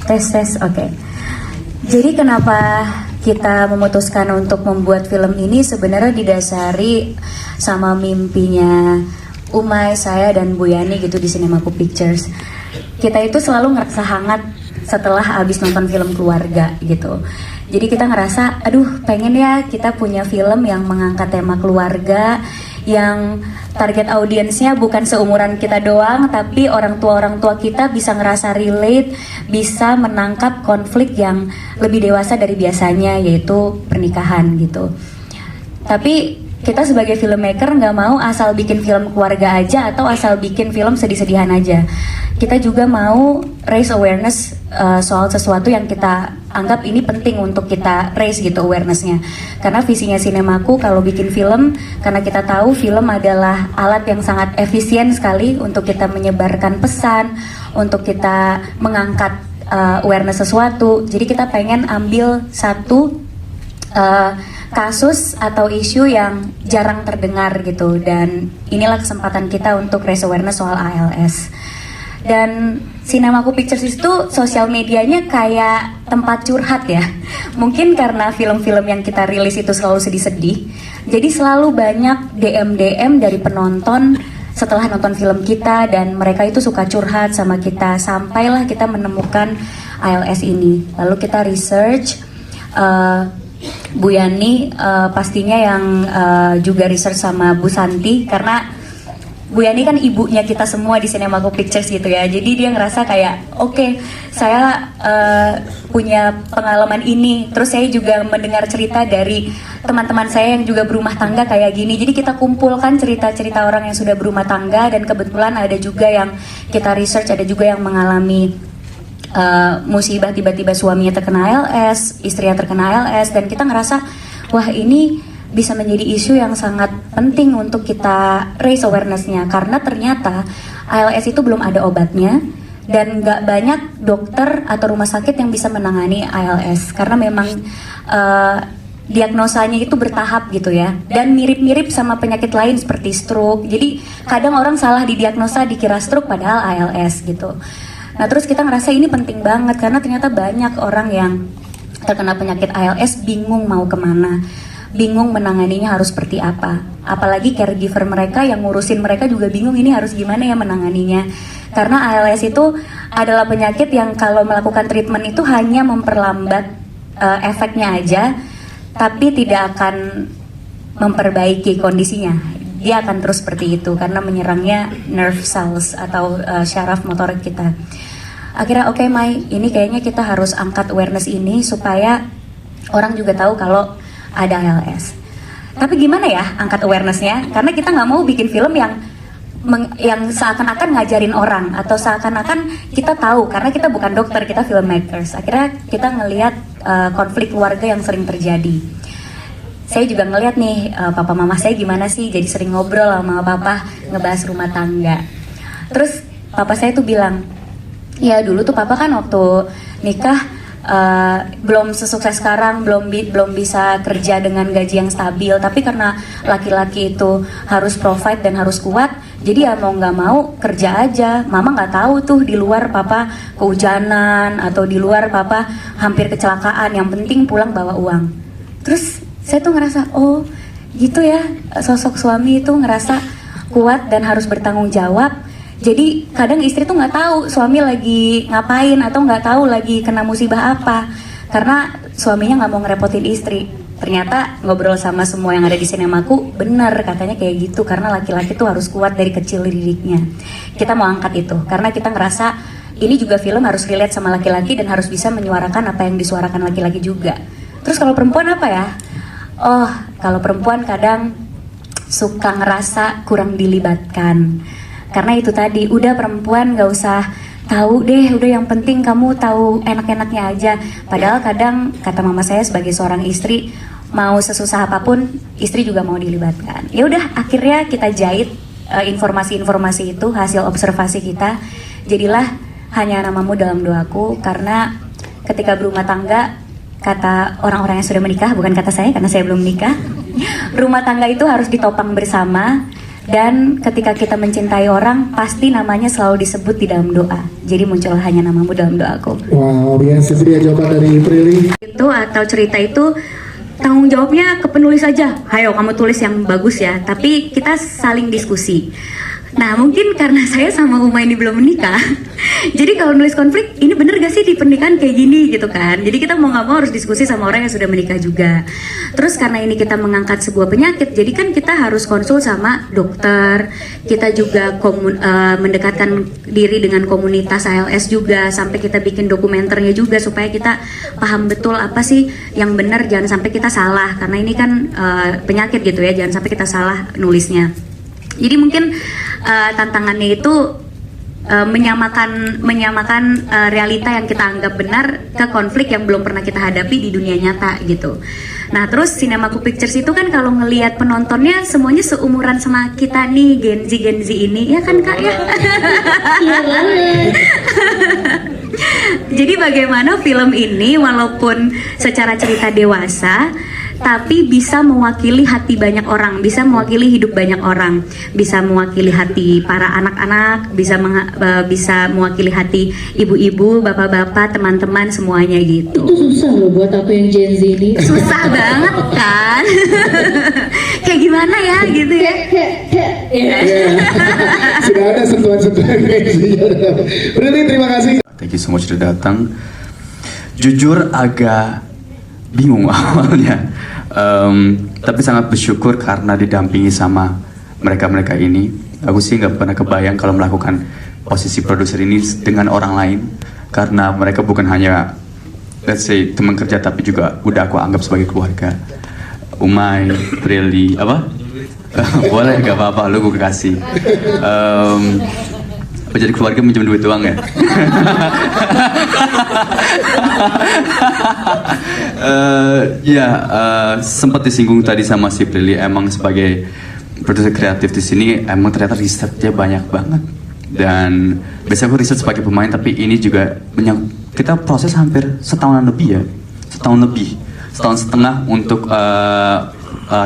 Tes, oke. Jadi kenapa kita memutuskan untuk membuat film ini sebenarnya didasari sama mimpinya Umay, saya, dan Bu Yani gitu di Cinemaku Pictures. Kita itu selalu ngerasa hangat setelah abis nonton film keluarga gitu. Jadi kita ngerasa, aduh pengen ya kita punya film yang mengangkat tema keluarga, yang target audiensnya bukan seumuran kita doang, tapi orang tua kita bisa ngerasa relate, bisa menangkap konflik yang lebih dewasa dari biasanya, yaitu pernikahan gitu. Tapi kita sebagai filmmaker nggak mau asal bikin film keluarga aja atau asal bikin film sedih-sedihan aja. Kita juga mau raise awareness soal sesuatu yang kita anggap ini penting untuk kita raise gitu awarenessnya. Karena visinya Cinemaku kalau bikin film, karena kita tahu film adalah alat yang sangat efisien sekali untuk kita menyebarkan pesan, untuk kita mengangkat awareness sesuatu. Jadi kita pengen ambil satu kasus atau isu yang jarang terdengar gitu, dan inilah kesempatan kita untuk raise awareness soal ALS. Dan Cinemaku Pictures itu sosial medianya kayak tempat curhat ya. Mungkin karena film-film yang kita rilis itu selalu sedih-sedih, jadi selalu banyak DM dari penonton setelah nonton film kita, dan mereka itu suka curhat sama kita, sampailah kita menemukan ALS ini. Lalu kita research, Bu Yani pastinya yang juga research sama Bu Santi, karena Bu Yani kan ibunya kita semua di Cinemaku Pictures gitu ya. Jadi dia ngerasa kayak oke, saya punya pengalaman ini, terus saya juga mendengar cerita dari teman-teman saya yang juga berumah tangga kayak gini. Jadi kita kumpulkan cerita-cerita orang yang sudah berumah tangga, dan kebetulan ada juga yang kita research, ada juga yang mengalami musibah, tiba-tiba suaminya terkena ALS, istrinya terkena ALS, dan kita ngerasa wah ini bisa menjadi isu yang sangat penting untuk kita raise awareness-nya, karena ternyata ALS itu belum ada obatnya dan nggak banyak dokter atau rumah sakit yang bisa menangani ALS karena memang diagnosanya itu bertahap gitu ya, dan mirip-mirip sama penyakit lain seperti stroke. Jadi kadang orang salah didiagnosa dikira stroke padahal ALS gitu. Nah terus kita ngerasa ini penting banget karena ternyata banyak orang yang terkena penyakit ALS bingung mau kemana, bingung menanganinya harus seperti apa. Apalagi caregiver mereka yang ngurusin mereka juga bingung ini harus gimana ya menanganinya. Karena ALS itu adalah penyakit yang kalau melakukan treatment itu hanya memperlambat efeknya aja, tapi tidak akan memperbaiki kondisinya. Dia akan terus seperti itu karena menyerangnya nerve cells atau syaraf motorik kita. Akhirnya oke, Mai, ini kayaknya kita harus angkat awareness ini supaya orang juga tahu kalau ada ALS. Tapi gimana ya angkat awarenessnya? Karena kita nggak mau bikin film yang seakan-akan ngajarin orang atau seakan-akan kita tahu, karena kita bukan dokter, kita filmmakers. Akhirnya kita ngelihat konflik keluarga yang sering terjadi. Saya juga ngelihat nih papa mama saya gimana sih, jadi sering ngobrol sama papa ngebahas rumah tangga. Terus papa saya tuh bilang, ya dulu tuh papa kan waktu nikah belum sesukses sekarang, belum bisa kerja dengan gaji yang stabil, tapi karena laki-laki itu harus provide dan harus kuat, jadi ya mau nggak mau kerja aja. Mama nggak tahu tuh di luar papa kehujanan atau di luar papa hampir kecelakaan, yang penting pulang bawa uang. Terus saya tuh ngerasa oh gitu ya, sosok suami itu ngerasa kuat dan harus bertanggung jawab. Jadi kadang istri tuh nggak tahu suami lagi ngapain atau nggak tahu lagi kena musibah apa, karena suaminya nggak mau ngerepotin istri. Ternyata ngobrol sama semua yang ada di Cinemaku, bener katanya kayak gitu, karena laki-laki tuh harus kuat dari kecil didiknya. Kita mau angkat itu karena kita ngerasa ini juga film harus relate sama laki-laki dan harus bisa menyuarakan apa yang disuarakan laki-laki juga. Terus kalau perempuan apa ya? Oh, kalau perempuan kadang suka ngerasa kurang dilibatkan. Karena itu tadi, udah perempuan gak usah tahu deh, udah yang penting kamu tahu enak-enaknya aja. Padahal kadang, kata mama saya sebagai seorang istri, mau sesusah apapun, istri juga mau dilibatkan. Ya udah, akhirnya kita jahit informasi-informasi itu, hasil observasi kita. Jadilah Hanya Namamu Dalam Doaku, karena ketika berumah tangga, kata orang-orang yang sudah menikah, bukan kata saya karena saya belum menikah, rumah tangga itu harus ditopang bersama. Dan ketika kita mencintai orang, pasti namanya selalu disebut di dalam doa. Jadi muncullah hanya namamu dalam doaku. Wow, biasa dia jawaban dari Prilly. Itu atau cerita itu tanggung jawabnya ke penulis aja. Hayo kamu tulis yang bagus ya. Tapi kita saling diskusi. Nah mungkin karena saya sama Uma ini belum menikah, jadi kalau nulis konflik, ini bener gak sih di pernikahan kayak gini gitu kan. Jadi kita mau gak mau harus diskusi sama orang yang sudah menikah juga. Terus karena ini kita mengangkat sebuah penyakit, jadi kan kita harus konsul sama dokter. Kita juga mendekatkan diri dengan komunitas ALS juga, sampai kita bikin dokumenternya juga supaya kita paham betul apa sih yang benar, jangan sampai kita salah. Karena ini kan penyakit gitu ya, jangan sampai kita salah nulisnya. Jadi mungkin tantangannya itu menyamakan realita yang kita anggap benar ke konflik yang belum pernah kita hadapi di dunia nyata gitu. Nah terus Cinemaku Pictures itu kan kalau ngelihat penontonnya semuanya seumuran sama kita nih, Gen Z ini, ya kan Kak ya? Iya banget. Jadi bagaimana film ini walaupun secara cerita dewasa, tapi bisa mewakili hati banyak orang, bisa mewakili hidup banyak orang, bisa mewakili hati para anak-anak, bisa mewakili hati ibu-ibu, bapak-bapak, teman-teman, semuanya gitu. Itu susah loh buat aku yang Gen Z ini. Susah banget kan? Kayak gimana ya gitu ya? Sudah ada sentuhan-sentuhan Gen Z. Prilly, terima kasih. Thank you so much sudah datang. Jujur agak bingung awalnya, tapi sangat bersyukur karena didampingi sama mereka ini. Aku sih nggak pernah kebayang kalau melakukan posisi produser ini dengan orang lain, karena mereka bukan hanya let's say teman kerja, tapi juga udah aku anggap sebagai keluarga. Umay, Prilly, apa? Boleh, gak apa-apa, lu gue kasih. Jadi keluarga minjem duit doang ya? Sempat disinggung tadi sama si Prilly, emang sebagai produser kreatif di sini emang ternyata risetnya banyak banget. Dan biasanya aku riset sebagai pemain, tapi ini juga kita proses hampir setahun setengah untuk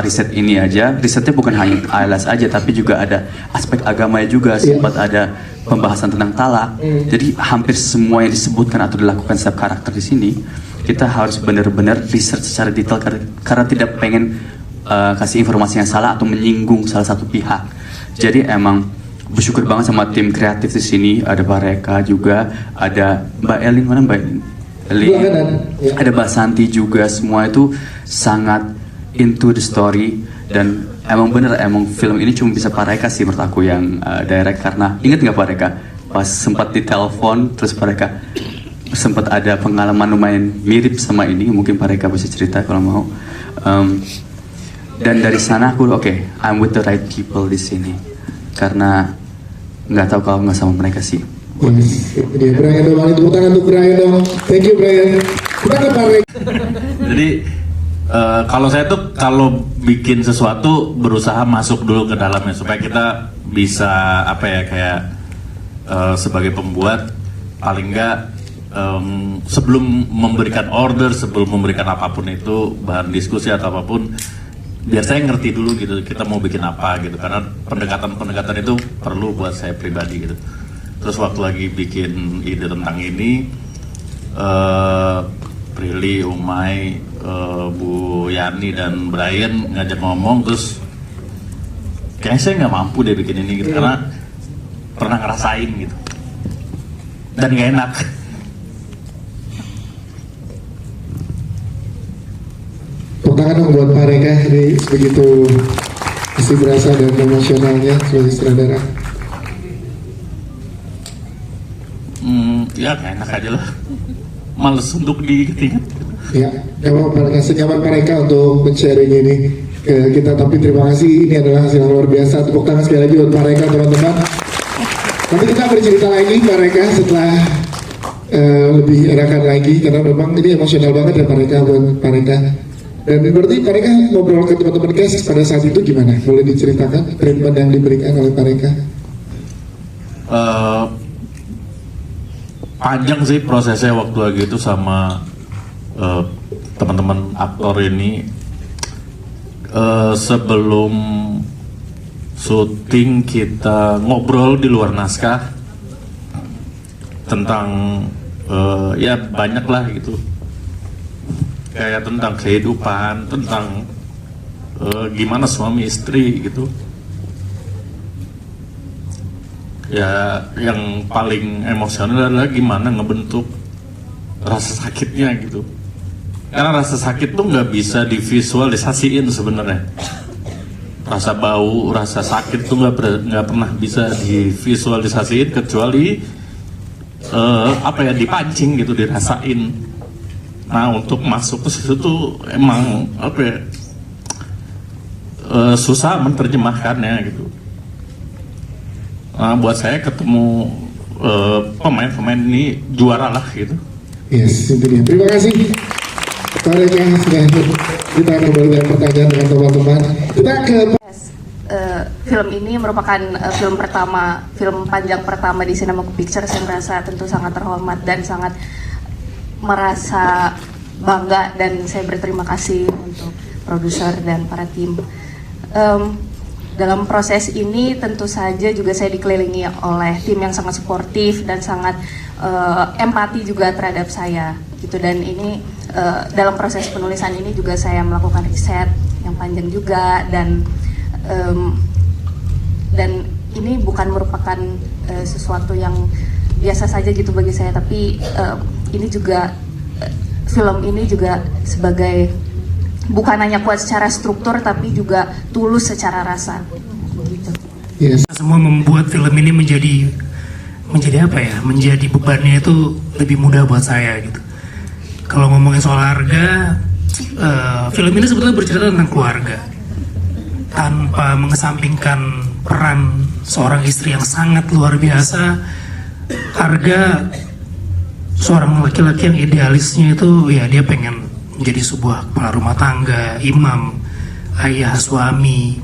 riset ini aja. Risetnya bukan hanya ALS aja, tapi juga ada aspek agamanya juga, sempat ada pembahasan tentang talak. Jadi hampir semua yang disebutkan atau dilakukan setiap karakter di sini, kita harus benar-benar riset secara detail karena tidak pengen kasih informasi yang salah atau menyinggung salah satu pihak. Jadi emang bersyukur banget sama tim kreatif di sini. Ada Pak Reka juga, ada Mbak Elin, mana Mbak Elin? Ada Mbak Santi juga. Semua itu sangat into the story, dan emang bener, emang film ini cuma bisa Pak Reka sih menurut aku yang direct. Karena inget nggak Pak Reka pas sempat ditelepon, terus Pak Reka sempat ada pengalaman lumayan mirip sama ini, mungkin Pak Reka bisa cerita kalau mau. Dan dari sana aku okay, I'm with the right people di sini, karena nggak tahu kalau nggak sama mereka sih. Dia Brian dong, tepuk tangan untuk Brian dong. Thank you Brian. Kita ke Pak Reka. Jadi kalau saya tuh kalau bikin sesuatu berusaha masuk dulu ke dalamnya supaya kita bisa apa ya, kayak sebagai pembuat paling enggak sebelum memberikan order, sebelum memberikan apapun itu bahan diskusi atau apapun, biar saya ngerti dulu gitu kita mau bikin apa gitu, karena pendekatan itu perlu buat saya pribadi gitu. Terus waktu lagi bikin ide tentang ini, Prilly, Umay, Bu Yani dan Brian ngajak ngomong, terus kayaknya saya nggak mampu deh bikin ini gitu, karena pernah ngerasain gitu dan nggak enak. Tepuk tangan dong buat Pak Reka, ini begitu isi berasa dan emosionalnya sebagai sutradara. Ya nggak enak aja lah, males untuk diingat. Ya, emang kasih nyaman Pak Reka untuk men-sharing ini ke kita, tapi terima kasih, ini adalah hasil yang luar biasa. Tepuk tangan sekali lagi buat Pak Reka teman-teman. Nanti kita bercerita lagi Pak Reka setelah lebih enakan lagi, karena memang ini emosional banget ya Pak Reka, buat Pak Reka. Dan berarti Pak Reka ngobrol ke teman-teman guys pada saat itu gimana? Boleh diceritakan treatment yang diberikan oleh Pak Reka? Panjang sih prosesnya waktu lagi itu sama teman-teman aktor ini. Sebelum syuting kita ngobrol di luar naskah tentang ya banyak lah gitu, kayak tentang kehidupan, tentang gimana suami istri gitu. Ya yang paling emosional adalah gimana ngebentuk rasa sakitnya gitu, karena rasa sakit tuh nggak bisa divisualisasiin sebenarnya. Rasa bau, rasa sakit tuh nggak pernah bisa divisualisasiin kecuali dipancing gitu, dirasain. Nah untuk masuk ke situ tuh emang susah menerjemahkannya gitu. Nah, buat saya ketemu pemain-pemain ini juara lah gitu. Yes, itu dia. Terima kasih mereka sudah kita kembali dengan pertanyaan dengan teman-teman. Kita ke film ini merupakan film panjang pertama di Cinematic Pictures yang merasa tentu sangat terhormat dan sangat merasa bangga, dan saya berterima kasih untuk produser dan para tim. Dalam proses ini tentu saja juga saya dikelilingi oleh tim yang sangat suportif dan sangat empati juga terhadap saya gitu, dan ini dalam proses penulisan ini juga saya melakukan riset yang panjang juga, dan ini bukan merupakan sesuatu yang biasa saja gitu bagi saya, tapi ini juga film ini juga sebagai bukan hanya kuat secara struktur tapi juga tulus secara rasa gitu. yes. Semua membuat film ini menjadi apa ya? Menjadi bebannya itu lebih mudah buat saya gitu. Kalau ngomongin soal harga, film ini sebetulnya bercerita tentang keluarga tanpa mengesampingkan peran seorang istri yang sangat luar biasa. Harga seorang laki-laki yang idealisnya itu ya dia pengen menjadi sebuah kepala rumah tangga, imam, ayah, suami,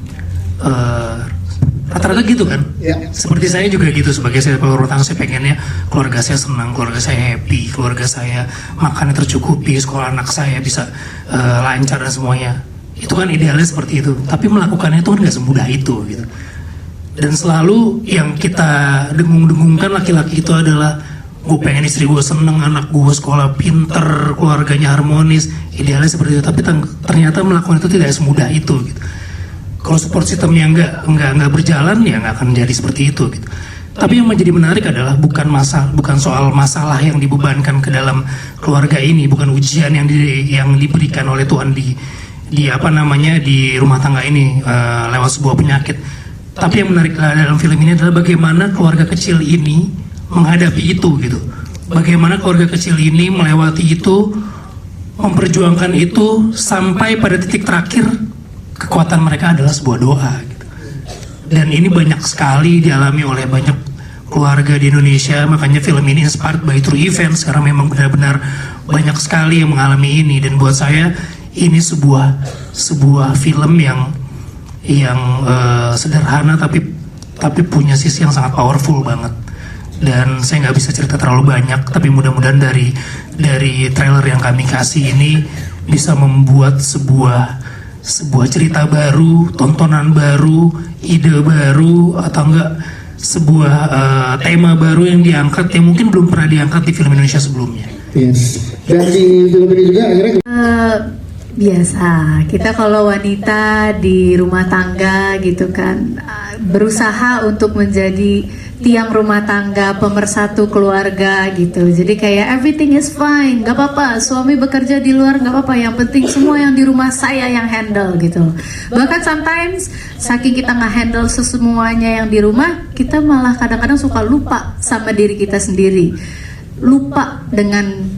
rata-rata gitu kan. Seperti saya juga gitu, sebagai saya kepala rumah tangga, saya pengennya keluarga saya senang, keluarga saya happy, keluarga saya makannya tercukupi, sekolah anak saya bisa lancar dan semuanya. Itu kan idealnya seperti itu, tapi melakukannya itu kan gak semudah itu gitu. Dan selalu yang kita dengung-dengungkan laki-laki itu adalah gue pengen istri gue seneng, anak gue sekolah pinter, keluarganya harmonis, idealnya seperti itu. Tapi ternyata melakukan itu tidak semudah itu gitu. Kalau support systemnya nggak berjalan, ya nggak akan menjadi seperti itu gitu. Tapi yang menjadi menarik adalah bukan soal masalah yang dibebankan ke dalam keluarga ini, bukan ujian yang diberikan oleh Tuhan di rumah tangga ini lewat sebuah penyakit. Tapi yang menarik dalam film ini adalah bagaimana keluarga kecil ini menghadapi itu gitu. Bagaimana keluarga kecil ini melewati itu, memperjuangkan itu sampai pada titik terakhir kekuatan mereka adalah sebuah doa gitu. Dan ini banyak sekali dialami oleh banyak keluarga di Indonesia, makanya film ini inspired by true events karena memang benar-benar banyak sekali yang mengalami ini. Dan buat saya ini sebuah film yang sederhana tapi punya sisi yang sangat powerful banget. Dan saya nggak bisa cerita terlalu banyak, tapi mudah-mudahan dari trailer yang kami kasih ini bisa membuat sebuah cerita baru, tontonan baru, ide baru, atau enggak sebuah tema baru yang diangkat yang mungkin belum pernah diangkat di film Indonesia sebelumnya. Yes. Dan di film ini juga akhirnya biasa kita kalau wanita di rumah tangga gitu kan, berusaha untuk menjadi tiang rumah tangga, pemersatu keluarga gitu. Jadi kayak everything is fine, gak apa-apa, suami bekerja di luar gak apa-apa, yang penting semua yang di rumah saya yang handle gitu. Bahkan sometimes saking kita nggak handle semuanya yang di rumah, kita malah kadang-kadang suka lupa sama diri kita sendiri, lupa dengan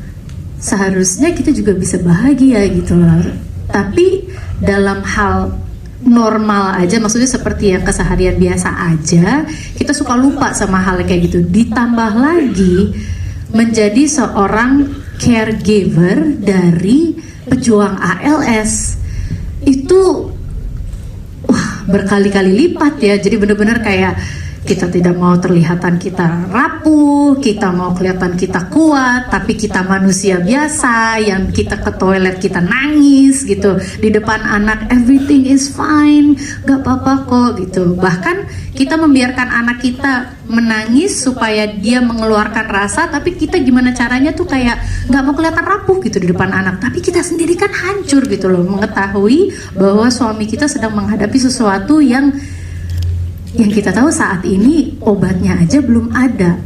seharusnya kita juga bisa bahagia gitu loh. Tapi dalam hal normal aja, maksudnya seperti yang keseharian biasa aja, kita suka lupa sama hal kayak gitu. Ditambah lagi menjadi seorang caregiver dari pejuang ALS itu berkali-kali lipat ya. Jadi benar-benar kayak Kita tidak mau terlihatan kita rapuh, kita mau kelihatan kita kuat, tapi kita manusia biasa yang kita ke toilet kita nangis gitu di depan anak, everything is fine, gak apa-apa kok gitu. Bahkan kita membiarkan anak kita menangis supaya dia mengeluarkan rasa, tapi kita gimana caranya tuh kayak gak mau kelihatan rapuh gitu di depan anak, tapi kita sendiri kan hancur gitu loh, mengetahui bahwa suami kita sedang menghadapi sesuatu yang kita tahu saat ini obatnya aja belum ada.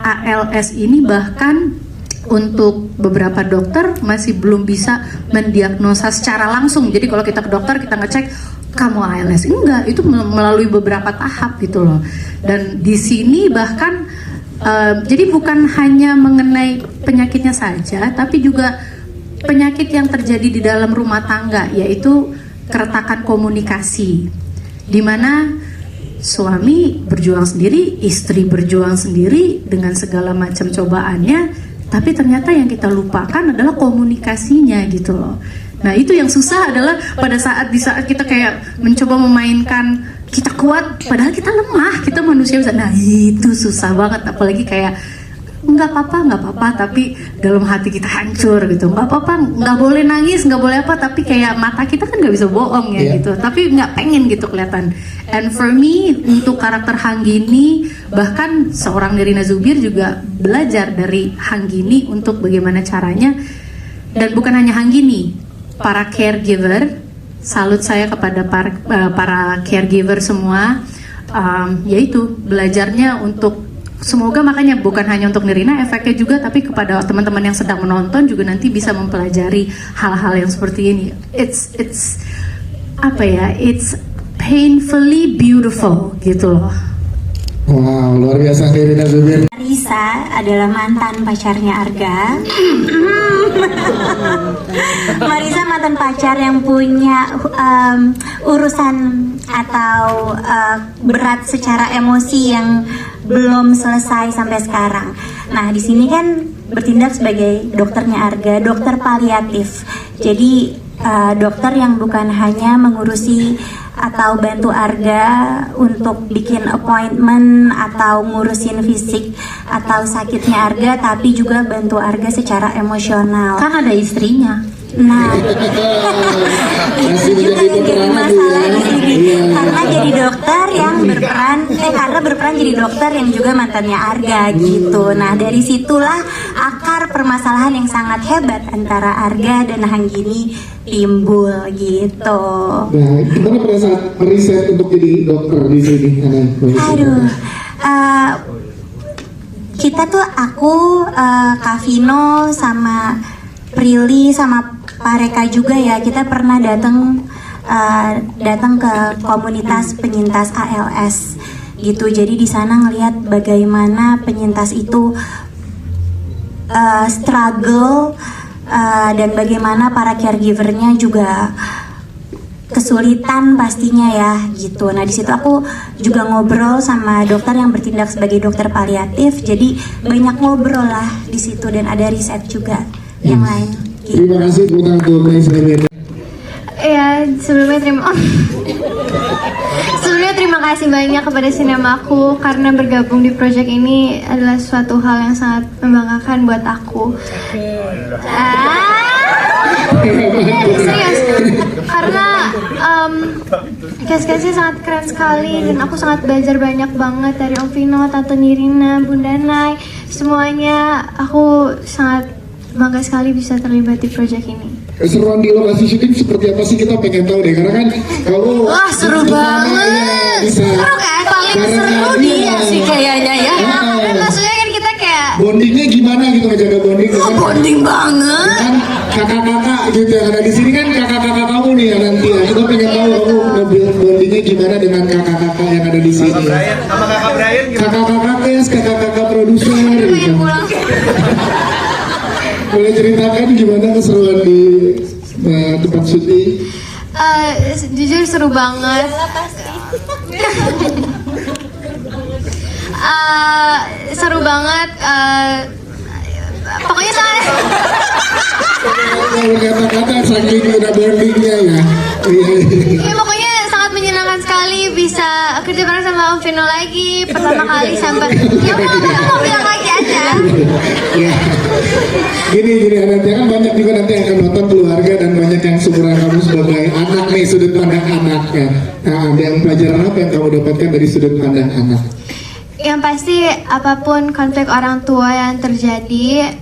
ALS ini bahkan untuk beberapa dokter masih belum bisa mendiagnosa secara langsung. Jadi kalau kita ke dokter kita ngecek kamu ALS, enggak, itu melalui beberapa tahap gitu loh. Dan di sini bahkan jadi bukan hanya mengenai penyakitnya saja, tapi juga penyakit yang terjadi di dalam rumah tangga, yaitu keretakan komunikasi, di mana suami berjuang sendiri, istri berjuang sendiri dengan segala macam cobaannya, tapi ternyata yang kita lupakan adalah komunikasinya gitu loh. Nah itu yang susah adalah pada saat kita kayak mencoba memainkan kita kuat, padahal kita lemah, kita manusia bisa. Nah itu susah banget, apalagi kayak nggak apa-apa, tapi dalam hati kita hancur gitu. Nggak apa-apa, nggak boleh nangis, nggak boleh apa, tapi kayak mata kita kan nggak bisa bohong ya gitu. Tapi nggak pengen gitu kelihatan. And for me, untuk karakter Hanggini, bahkan seorang Nirina Zubir juga belajar dari Hanggini untuk bagaimana caranya. Dan bukan hanya Hanggini, para caregiver, salut saya kepada para caregiver semua, yaitu belajarnya untuk semoga, makanya bukan hanya untuk Nirina efeknya juga, tapi kepada teman-teman yang sedang menonton juga nanti bisa mempelajari hal-hal yang seperti ini. It's painfully beautiful gitu loh. Wow, luar biasa Nirina Zubir. Marisa adalah mantan pacarnya Arga. Marisa mantan pacar yang punya urusan atau berat secara emosi yang belum selesai sampai sekarang. Nah, di sini kan bertindak sebagai dokternya Arga, dokter paliatif. Jadi dokter yang bukan hanya mengurusi atau bantu Arga untuk bikin appointment atau ngurusin fisik atau sakitnya Arga, tapi juga bantu Arga secara emosional. Kan ada istrinya. Nah, itu juga yang jadi masalah di sini. Karena jadi dokter yang berperan jadi dokter yang juga mantannya Arga gitu. Nah, dari situlah akar permasalahan yang sangat hebat antara Arga dan Hanggini timbul gitu. Nah, gimana pada saat meriset untuk jadi dokter di sini? Aduh, kita tuh aku, Kak Vino sama Prilly sama Pak Reka juga ya, kita pernah datang ke komunitas penyintas ALS gitu. Jadi di sana ngelihat bagaimana penyintas itu struggle dan bagaimana para caregivernya juga kesulitan pastinya ya gitu. Nah di situ aku juga ngobrol sama dokter yang bertindak sebagai dokter paliatif. Jadi banyak ngobrol lah di situ dan ada riset juga yang lain. Gitu. Terima kasih untuk Mbak. Ya, sebelumnya terima kasih banyak kepada Sinemaku karena bergabung di proyek ini adalah suatu hal yang sangat membanggakan buat aku. Serius, karena case-case sangat keren sekali dan aku sangat belajar banyak banget dari Om Vino, Tante Nirina, Bunda Nay, semuanya. Aku sangat bangga sekali bisa terlibat di proyek ini. Keseruan di lokasi syuting seperti apa sih, kita pengen tahu deh, karena kan kamu wah seru banget, seru kan, paling seru dia sih kayaknya ya. Maksudnya kan kita kayak bondingnya gimana gitu, ngejaga bonding kan? Bonding banget kan kakak-kakak gitu yang ada di sini kan, kakak-kakak kamu nih ya nanti ya, kita pengen tahu kamu bondingnya gimana dengan kakak-kakak yang ada di sini. Sama kakak Brian gimana? Kakak-kakak tes, kakak-kakak produser gitu. Boleh ceritakan gimana keseruan di tempat syuting? Jujur seru banget. Seru banget. Pokoknya sangat. Kalau kata-kata saking udah bondingnya ya. Iya, pokoknya sangat menyenangkan sekali. kali bisa kerja bareng sama Om Vino lagi. Pertama kali sampai ya mau bilang lagi aja. Ya. Gini nanti kan banyak juga nanti yang akan nonton keluarga dan banyak yang seumuran kamu sebagai anak nih, sudut pandang anaknya. Nah, ada yang pelajaran apa yang kamu dapatkan dari sudut pandang anak? Yang pasti apapun konflik orang tua yang terjadi,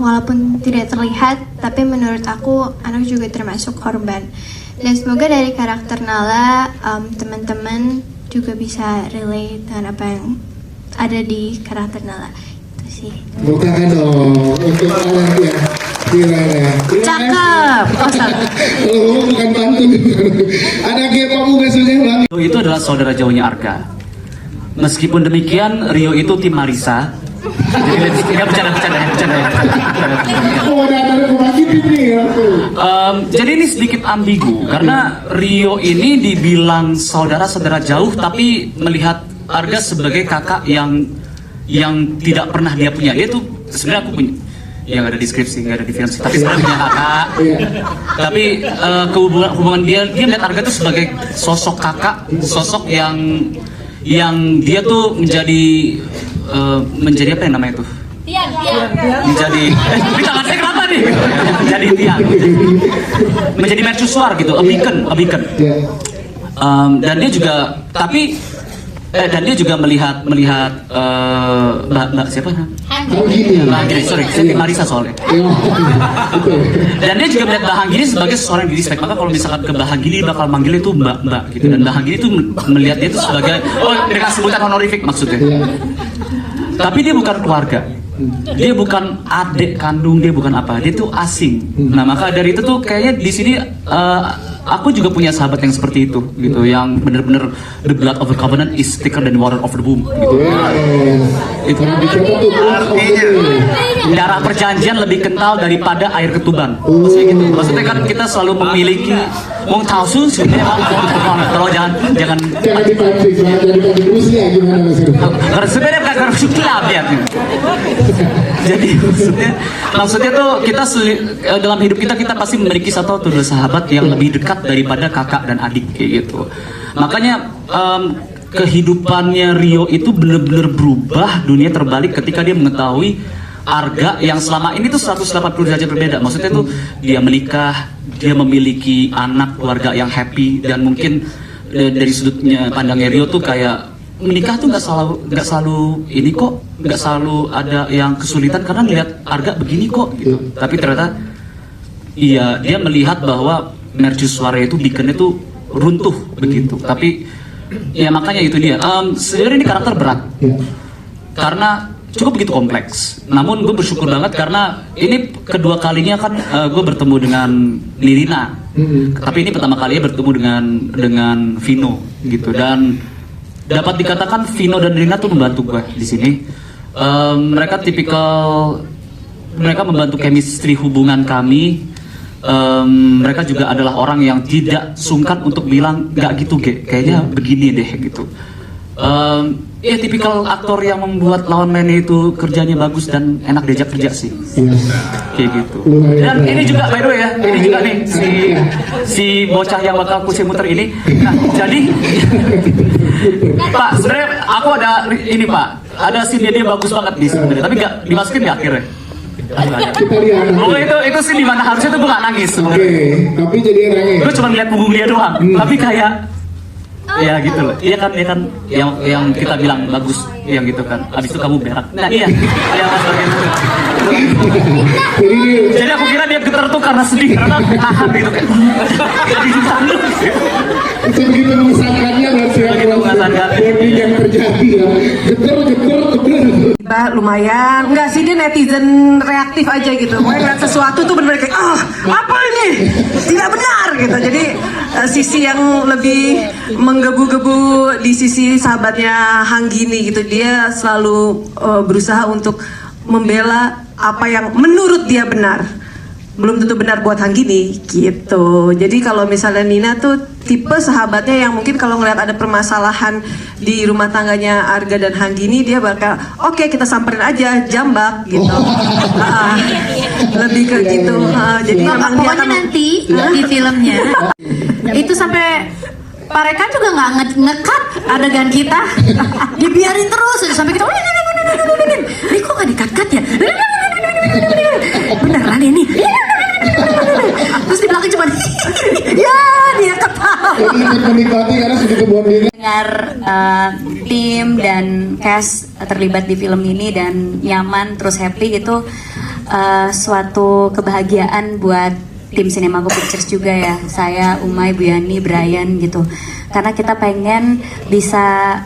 walaupun tidak terlihat, tapi menurut aku anak juga termasuk korban. Dan semoga dari karakter Nala, teman-teman juga bisa relate dengan apa yang ada di karakter Nala. Itu sih. Bukan dong untuk anak ya. Gimana? Cakep. Oh, bukan pantun. Ada kamu biasanya bang. Rio itu adalah saudara jauhnya Arga. Meskipun demikian, Rio itu tim Marisa. Jadi dia bercanda. Oh, ada pembangkit ini ya. Jadi ini sedikit ambigu karena Rio ini dibilang saudara jauh, tapi melihat Arga sebagai kakak yang tidak pernah dia punya. Dia tuh sebenarnya aku punya, yang ada di deskripsi, nggak ada di film, tapi sebenarnya punya kakak. Tapi hubungan dia melihat Arga tuh sebagai sosok kakak, sosok yang dia tuh menjadi apa yang namanya tuh? Menjadi tangan saya kenapa nih? Menjadi tiang, menjadi mercusuar gitu, a beacon. Dan dia juga melihat Mbak siapa namanya? Sorry, Marisa soalnya. Dan dia juga melihat Mbak Hanggini sebagai seorang yang direspek. Maka kalau misalkan ke Mbak Hanggini bakal manggilnya itu Mbak gitu. Dan Mbak Hanggini itu melihat dia itu sebagai dengan sebutan honorific maksudnya. Tapi dia bukan keluarga. Dia bukan adik kandung, dia bukan apa. Dia tuh asing. Nah, maka dari itu tuh kayaknya di sini aku juga punya sahabat yang seperti itu gitu, yang benar-benar the blood of the covenant is thicker than water of the womb gitu. Itu darah perjanjian lebih kental daripada air ketuban. Maksudnya gitu. Maksudnya kan kita selalu memiliki wong tausu sebenarnya kalau jangan dipancing, jangan Rusia gimana Mas? Sebenarnya bukan harus kilab ya. Jadi maksudnya tuh kita dalam hidup kita pasti memiliki satu atau dua sahabat yang lebih dekat daripada kakak dan adik kayak gitu. Makanya kehidupannya Rio itu benar-benar berubah, dunia terbalik ketika dia mengetahui Arga yang selama ini tuh 180 derajat berbeda. Maksudnya tuh dia menikah, dia memiliki anak, keluarga yang happy, dan mungkin dari sudutnya pandangnya Rio tuh kayak menikah tuh nggak selalu ini kok, nggak selalu ada yang kesulitan karena ngeliat Arga begini kok gitu. Tapi ternyata iya, dia melihat bahwa mercusuar itu beaconnya tuh runtuh begitu. Tapi ya makanya itu dia. Sebenarnya ini karakter berat karena cukup begitu kompleks. Namun gue bersyukur banget karena ini kedua kalinya kan gue bertemu dengan Nirina. Tapi ini pertama kalinya bertemu dengan Vino gitu, dan dapat dikatakan Vino dan Nirina tuh membantu gue di sini. Mereka membantu chemistry hubungan kami. Mereka juga adalah orang yang tidak sungkan untuk bilang nggak gitu, kayaknya begini deh gitu. Ya tipikal aktor yang membuat lawan mainnya itu kerjanya bagus dan enak diajak kerja sih. Kayak gitu. Dan ini juga by the way ya, ini juga nih si bocah yang bakal kucing muter ini. Nah, jadi Pak, sebenarnya aku ada ini Pak, ada scene dia bagus banget di sini, tapi nggak dimasukin di akhirnya. Kita lihat. Oh itu sih di mana harusnya tuh gue nggak nangis. Oke, tapi jadi nangis. Gue cuma lihat punggung dia doang, tapi kayak ya gitu loh. Iya kan yang kita bilang bagus, yang gitu kan. Abis itu kamu berak. Nah iya, mas bagian itu. Jadi aku kira dia getar tuh karena sedih, karena tahan gitu kan. Jadi ditanduk. Itu begitu mengesankannya berarti ya. Bonding yang terjadi ya. Getar. Lumayan, enggak sih, dia netizen reaktif aja gitu. Pokoknya ngeliat sesuatu tuh bener-bener kayak apa ini tidak benar gitu. Jadi sisi yang lebih menggebu-gebu di sisi sahabatnya Hanggini gitu. Dia selalu berusaha untuk membela apa yang menurut dia benar, belum tentu benar buat Hanggini gitu. Jadi kalau misalnya Nina tuh tipe sahabatnya yang mungkin kalau ngeliat ada permasalahan di rumah tangganya Arga dan Hanggini, dia bakal oke, kita samperin aja, jambak gitu. Lebih ke gitu. Jadi memang dia pokoknya nanti di filmnya itu sampai Mereka juga nggak ngekat adegan kita, dibiarin terus sampai kita ini kok nggak dikat-kat ya? Beneran ini? Terus di belakang cuma ya dia ketawa. Jadi ikut menikmati karena sudah kebuang diri. Dengar tim dan cast terlibat di film ini dan nyaman terus happy itu suatu kebahagiaan buat tim Sinemago Pictures juga ya. Saya, Umay, Bu Yani, Brian gitu. Karena kita pengen bisa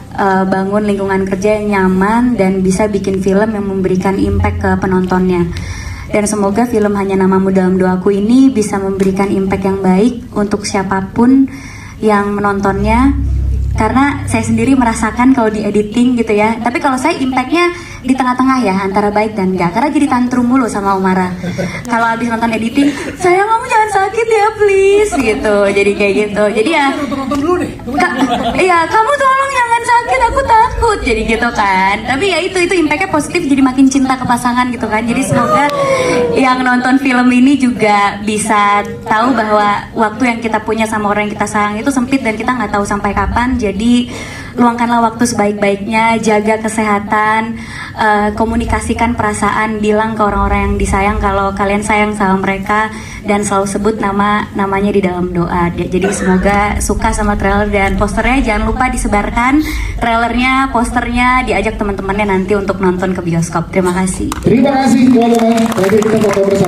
bangun lingkungan kerja yang nyaman dan bisa bikin film yang memberikan impact ke penontonnya. Dan semoga film Hanya Namamu Dalam Doaku ini bisa memberikan impact yang baik untuk siapapun yang menontonnya. Karena saya sendiri merasakan kalau di editing gitu ya. Tapi kalau saya impactnya di tengah-tengah ya, antara baik dan enggak. Karena jadi tantrum mulu sama Umara. Kalau habis nonton editing, sayang kamu jangan sakit ya please gitu. Jadi kayak gitu. Jadi ya, iya kamu tolong jangan sakit, aku takut. Jadi gitu kan. Tapi ya itu impactnya positif, jadi makin cinta ke pasangan gitu kan. Jadi semoga yang nonton film ini juga bisa tahu bahwa waktu yang kita punya sama orang yang kita sayang itu sempit dan kita nggak tahu sampai kapan. Jadi luangkanlah waktu sebaik-baiknya, jaga kesehatan, komunikasikan perasaan, bilang ke orang-orang yang disayang kalau kalian sayang sama mereka dan selalu sebut namanya di dalam doa. Jadi semoga suka sama trailer dan posternya, jangan lupa disebarkan trailernya, posternya, diajak teman-temannya nanti untuk nonton ke bioskop. Terima kasih. Terima kasih teman-teman. Nanti kita foto bersama.